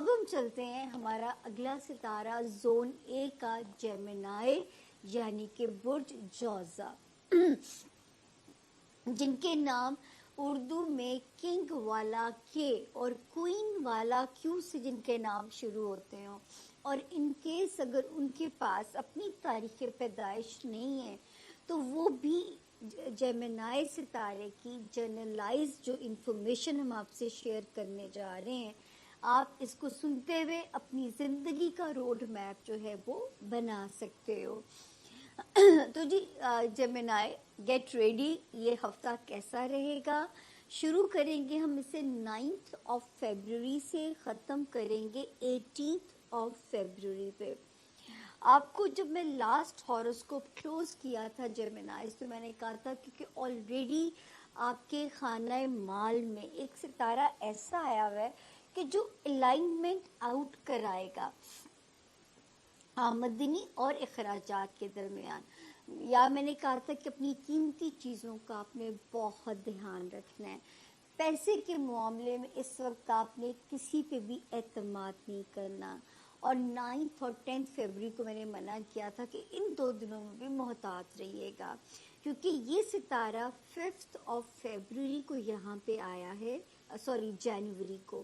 اب ہم چلتے ہیں ہمارا اگلا ستارہ زون اے کا جیمنائی یعنی کہ برج جوزا، جن کے نام اردو میں کنگ والا کے اور کوئین والا کیو سے جن کے نام شروع ہوتے ہوں، اور ان کیس اگر ان کے پاس اپنی تاریخ پیدائش نہیں ہے تو وہ بھی جیمنائی ستارے کی جنرلائز جو انفارمیشن ہم آپ سے شیئر کرنے جا رہے ہیں، آپ اس کو سنتے ہوئے اپنی زندگی کا روڈ میپ جو ہے وہ بنا سکتے ہو۔ تو جی جیمنائی گیٹ ریڈی، یہ ہفتہ کیسا رہے گا؟ شروع کریں گے ہم اسے 9 فیبروری سے، ختم کریں گے 18 فیبروری پہ۔ آپ کو جب میں لاسٹ ہاروسکوپ کلوز کیا تھا جیمنائز تو میں نے کہا تھا کیونکہ آلریڈی آپ کے خانہ مال میں ایک ستارہ ایسا آیا ہوا ہے کہ جو الائنمنٹ آؤٹ کرائے گا آمدنی اور اخراجات کے درمیان، یا میں نے کہا تھا کہ اپنی قیمتی چیزوں کا آپ نے بہت دھیان رکھنا ہے۔ پیسے کے معاملے میں اس وقت آپ نے کسی پہ بھی اعتماد نہیں کرنا، اور 9 اور 10 فیبروری کو میں نے منع کیا تھا کہ ان 2 دنوں میں بھی محتاط رہیے گا، کیونکہ یہ ستارہ 5 فیبروری کو یہاں پہ آیا ہے، جنوری کو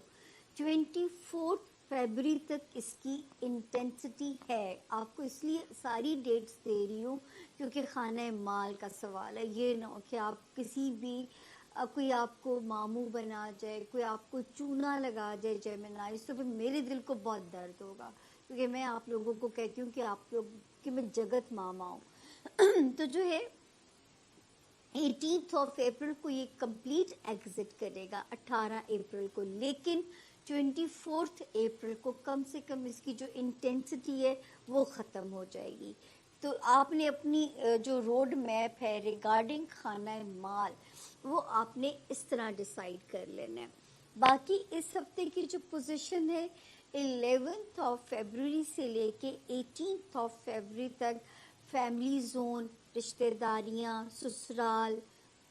24 فیبروری تک اس کی انٹینسٹی ہے۔ آپ کو اس لیے ساری ڈیٹس دے رہی ہوں کیونکہ خانہ مال کا سوال ہے، یہ نہ ہو کہ آپ کسی بھی کوئی آپ کو ماموں بنا جائے، کوئی آپ کو چونا لگا جائے جیمنائی، تو پھر میرے دل کو بہت درد ہوگا، کیونکہ میں آپ لوگوں کو کہتی ہوں کہ آپ لوگ کہ میں جگت ماما ہوں۔ تو جو ہے 18 اپریل کو یہ کمپلیٹ ایگزٹ کرے گا، 18 اپریل کو، لیکن 24 اپریل کو کم سے کم اس کی جو انٹینسٹی ہے وہ ختم ہو جائے گی۔ تو آپ نے اپنی جو روڈ میپ ہے ریگارڈنگ خانہ مال وہ آپ نے اس طرح ڈیسائیڈ کر لینا ہے۔ باقی اس ہفتے کی جو پوزیشن ہے 11 فیبروری سے لے کے 18 فیبروری تک فیملی زون، رشتہ داریاں، سسرال،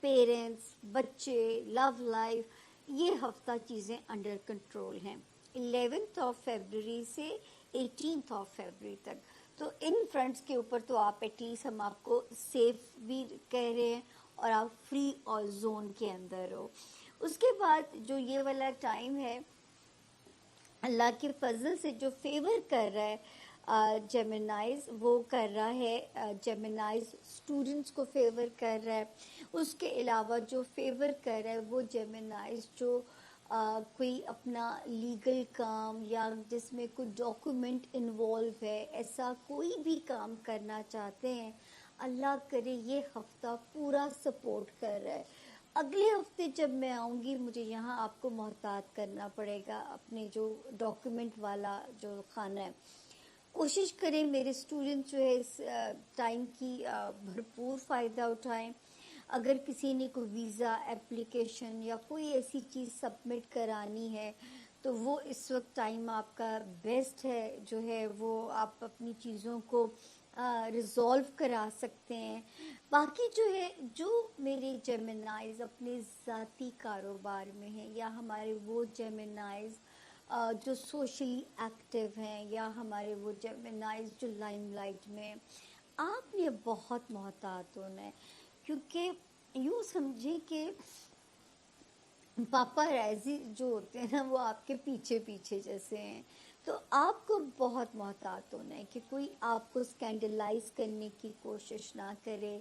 پیرنٹس، بچے، لو لائف، یہ ہفتہ چیزیں انڈر کنٹرول ہیں 11 فیبروری سے 18 فیبروری تک۔ تو ان فرنٹس کے اوپر تو آپ ایٹ لیسٹ ہم آپ کو سیف بھی کہہ رہے ہیں اور آپ فری اور زون کے اندر ہو۔ اس کے بعد جو یہ والا ٹائم ہے اللہ کے فضل سے جو فیور کر رہا ہے جیمنائز، وہ کر رہا ہے جیمنائز اسٹوڈنٹس کو فیور کر رہا ہے۔ اس کے علاوہ جو فیور کر رہا ہے وہ جیمنائز جو کوئی اپنا لیگل کام یا جس میں کوئی ڈاکومنٹ انوالو ہے، ایسا کوئی بھی کام کرنا چاہتے ہیں، اللہ کرے یہ ہفتہ پورا سپورٹ کر رہا ہے۔ اگلے ہفتے جب میں آؤں گی مجھے یہاں آپ کو محتاط کرنا پڑے گا اپنے جو ڈاکیومنٹ والا جو خانہ ہے۔ کوشش کریں میرے اسٹوڈنٹ جو ہے اس ٹائم کی بھرپور فائدہ اٹھائیں۔ اگر کسی نے کوئی ویزا اپلیکیشن یا کوئی ایسی چیز سبمٹ کرانی ہے تو وہ اس وقت ٹائم آپ کا بیسٹ ہے، جو ہے وہ آپ اپنی چیزوں کو ریزولو کرا سکتے ہیں۔ باقی جو ہے جو میرے جیمنائز اپنے ذاتی کاروبار میں ہیں، یا ہمارے وہ جیمنائز جو سوشلی ایکٹیو ہیں، یا ہمارے وہ جیمنائز جو لائم لائٹ میں ہیں، آپ نے بہت محتاط ہونا ہے، کیونکہ یوں سمجھیں کہ پاپا رائزی جو ہوتے ہیں نا وہ آپ کے پیچھے پیچھے جیسے ہیں۔ تو آپ کو بہت محتاط ہونا ہے کہ کوئی آپ کو اسکینڈلائز کرنے کی کوشش نہ کرے۔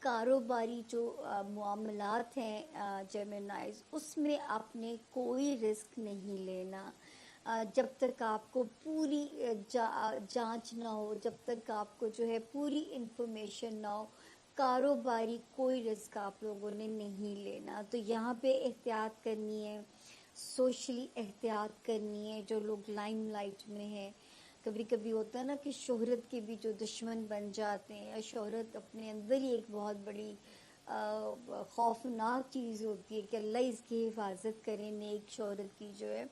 کاروباری جو معاملات ہیں جیمنائز، اس میں آپ نے کوئی رسک نہیں لینا جب تک آپ کو پوری جانچ نہ ہو، جب تک آپ کو جو ہے پوری انفارمیشن نہ ہو، کاروباری کوئی رسک آپ لوگوں نے نہیں لینا۔ تو یہاں پہ احتیاط کرنی ہے، سوشلی احتیاط کرنی ہے۔ جو لوگ لائم لائٹ میں ہیں، کبھی کبھی ہوتا ہے نا کہ شہرت کے بھی جو دشمن بن جاتے ہیں، یا شہرت اپنے اندر ہی ایک بہت بڑی خوفناک چیز ہوتی ہے کہ اللہ اس کی حفاظت کرے نیک شہرت کی جو ہے،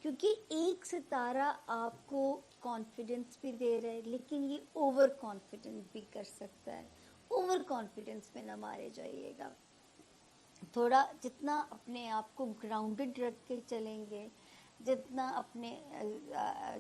کیونکہ ایک ستارہ آپ کو کانفیڈنس بھی دے رہا ہے لیکن یہ اوور کانفیڈنس بھی کر سکتا ہے۔ اوور کانفیڈنس میں نہ مارے جائیے گا، تھوڑا جتنا اپنے آپ کو گراؤنڈڈ رکھ کے چلیں گے، جتنا اپنے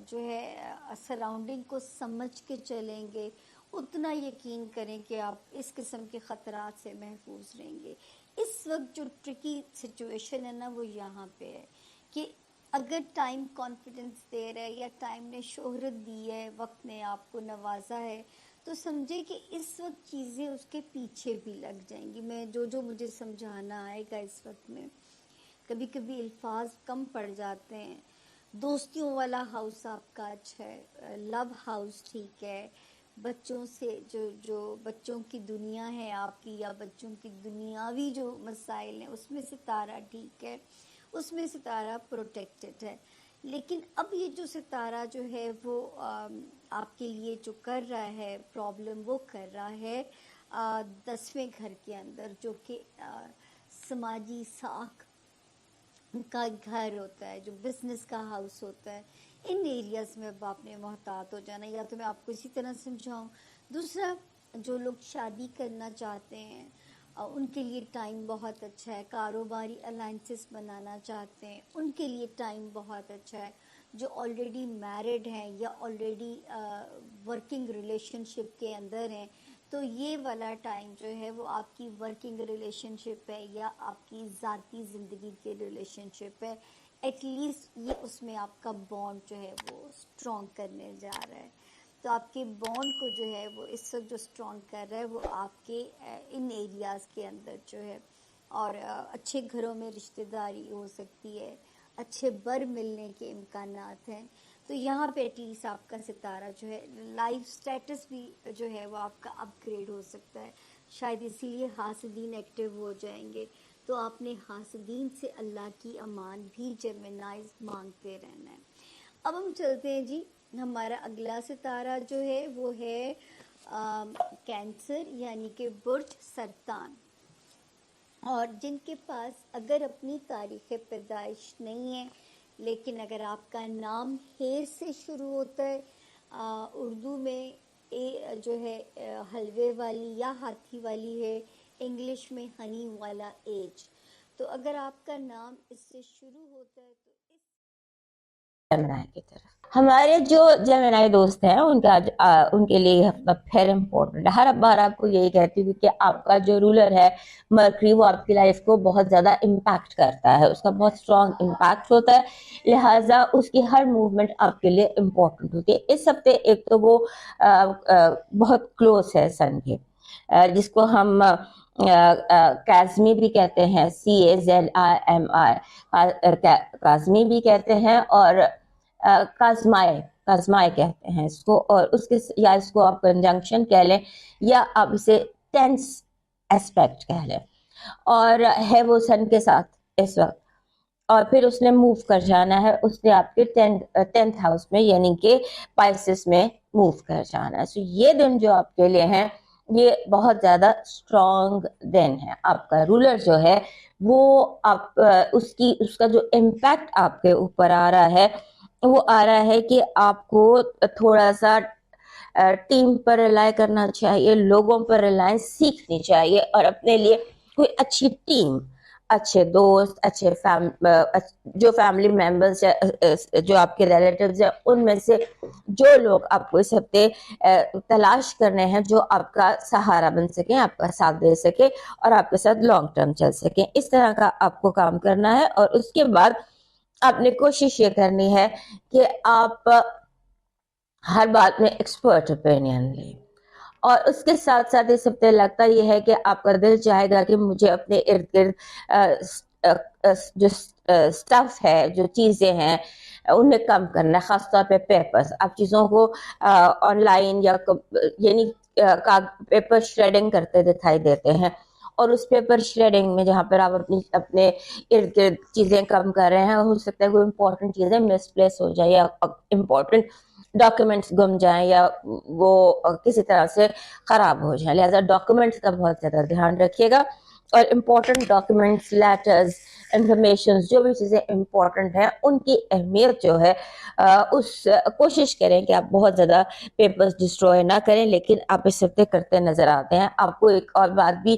جو ہے سراؤنڈنگ کو سمجھ کے چلیں گے، اتنا یقین کریں کہ آپ اس قسم کے خطرات سے محفوظ رہیں گے۔ اس وقت جو ٹرکی سچویشن ہے نا وہ یہاں پہ ہے کہ اگر ٹائم کانفیڈنس دے رہا ہے یا ٹائم نے شہرت دی ہے، وقت نے آپ کو نوازا ہے، تو سمجھے کہ اس وقت چیزیں اس کے پیچھے بھی لگ جائیں گی۔ میں جو مجھے سمجھانا آئے گا اس وقت میں، کبھی کبھی الفاظ کم پڑ جاتے ہیں۔ دوستیوں والا ہاؤس آپ کا اچھا ہے، لو ہاؤس ٹھیک ہے، بچوں سے جو بچوں کی دنیا ہے آپ کی، یا بچوں کی دنیاوی جو مسائل ہیں اس میں ستارہ ٹھیک ہے، اس میں ستارہ پروٹیکٹڈ ہے۔ لیکن اب یہ جو ستارہ جو ہے وہ آپ کے لیے جو کر رہا ہے پرابلم، وہ کر رہا ہے 10ویں گھر کے اندر، جو کہ سماجی ساکھ کا گھر ہوتا ہے، جو بزنس کا ہاؤس ہوتا ہے۔ ان ایریاز میں اب آپ نے محتاط ہو جانا، یا تو میں آپ کو اسی طرح سمجھاؤں۔ دوسرا، جو لوگ شادی کرنا چاہتے ہیں ان کے لیے ٹائم بہت اچھا ہے، کاروباری الائنسز بنانا چاہتے ہیں ان کے لیے ٹائم بہت اچھا ہے، جو آلریڈی میرڈ ہیں یا آلریڈی ورکنگ ریلیشن شپ کے اندر ہیں، تو یہ والا ٹائم جو ہے وہ آپ کی ورکنگ ریلیشن شپ ہے یا آپ کی ذاتی زندگی کے ریلیشن شپ ہے، ایٹ لیسٹ یہ اس میں آپ کا بانڈ جو ہے وہ اسٹرانگ کرنے جا رہا ہے۔ تو آپ کے بانڈ کو جو ہے وہ اس وقت جو اسٹرانگ کر رہا ہے وہ آپ کے ان ایریاز کے اندر جو ہے، اور اچھے گھروں میں رشتہ داری ہو سکتی ہے، اچھے بر ملنے کے امکانات ہیں۔ تو یہاں پہ ایٹ لیسٹ آپ کا ستارہ جو ہے، لائف سٹیٹس بھی جو ہے وہ آپ کا اپ گریڈ ہو سکتا ہے، شاید اسی لیے حاسدین ایکٹیو ہو جائیں گے۔ تو آپ نے حاسدین سے اللہ کی امان بھی جیمنائز مانگتے رہنا ہے۔ اب ہم چلتے ہیں جی، ہمارا اگلا ستارہ جو ہے وہ ہے کینسر، یعنی کہ برج سرطان۔ اور جن کے پاس اگر اپنی تاریخ پیدائش نہیں ہے، لیکن اگر آپ کا نام ہیر سے شروع ہوتا ہے، اردو میں جو ہے حلوے والی یا ہاتھی والی ہے، انگلش میں ہنی والا ایج، تو اگر آپ کا نام اس سے شروع ہوتا ہے تو جیمنائی کی طرف ہمارے جو جیمنائی دوست ہیں ان کے لیے یہ ہفتہ پھر امپورٹنٹ ہے۔ ہر بار آپ کو یہی کہتی ہوں کہ آپ کا جو رولر ہے مرکری، وہ آپ کی لائف کو بہت زیادہ امپیکٹ کرتا ہے، اس کا بہت اسٹرانگ امپیکٹ ہوتا ہے، لہٰذا اس کی ہر موومنٹ آپ کے لیے امپورٹنٹ ہوتی ہے۔ اس ہفتے ایک تو وہ بہت کلوز ہے سن کے، جس کو ہم کازمی بھی کہتے ہیں، CAZIMI، کازمی بھی کہتے ہیں، اور کازمائے کہتے ہیں اس کو، اور اس کے یا اس کو آپ کنجنکشن کہہ لیں، یا آپ اسے ٹینس ایسپیکٹ کہہ لیں، اور ہے وہ سن کے ساتھ اس وقت، اور پھر اس نے موو کر جانا ہے، اس نے آپ کے 10th ہاؤس میں یعنی کہ پائسس میں موو کر جانا ہے۔ سو یہ دن جو آپ کے لیے ہیں یہ بہت زیادہ اسٹرانگ دن ہے۔ آپ کا رولر جو ہے وہ آپ اس کا جو امپیکٹ آپ کے اوپر آ رہا ہے وہ آ رہا ہے کہ آپ کو تھوڑا سا ٹیم پر ریلائی کرنا چاہیے، لوگوں پر ریلائنس سیکھنی چاہیے، اور اپنے لیے کوئی اچھی ٹیم، اچھے دوست، جو فیملی ممبرس ہیں، جو آپ کے ریلیٹیوز ہیں، ان میں سے جو لوگ آپ کو اس ہفتے تلاش کرنے ہیں جو آپ کا سہارا بن سکیں، آپ کا ساتھ دے سکیں اور آپ کے ساتھ لانگ ٹرم چل سکیں، اس طرح کا آپ کو کام کرنا ہے۔ اور اس کے بعد آپ نے کوشش یہ کرنی ہے کہ آپ ہر بات میں ایکسپرٹ اوپینین لیں، اور اس کے ساتھ ساتھ اس ہفتے لگتا یہ ہے کہ آپ کا دل چاہے گا کہ مجھے اپنے ارد گرد جو سٹف ہے، جو چیزیں ہیں، انہیں کم کرنا ہے، خاص طور پہ پیپرز۔ آپ چیزوں کو آن لائن یا یعنی پیپر شریڈنگ کرتے دکھائی دیتے ہیں، اور اس پیپر شریڈنگ میں جہاں پر آپ اپنے ارد گرد چیزیں کم کر رہے ہیں، ہو سکتا ہے کوئی امپورٹنٹ چیزیں مس پلیس ہو جائے، یا امپورٹنٹ ڈاکیومنٹس گم جائیں، یا وہ کسی طرح سے خراب ہو جائیں، لہذا ڈاکیومنٹس کا بہت زیادہ دھیان رکھیے گا، اور امپورٹنٹ ڈاکیومنٹس، لیٹرز، انفارمیشنز، جو بھی چیزیں امپورٹنٹ ہیں ان کی اہمیت جو ہے کوشش کریں کہ آپ بہت زیادہ پیپرز ڈسٹروائے نہ کریں، لیکن آپ اس ہفتے کرتے نظر آتے ہیں۔ آپ کو ایک اور بات بھی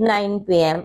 9 PM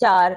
4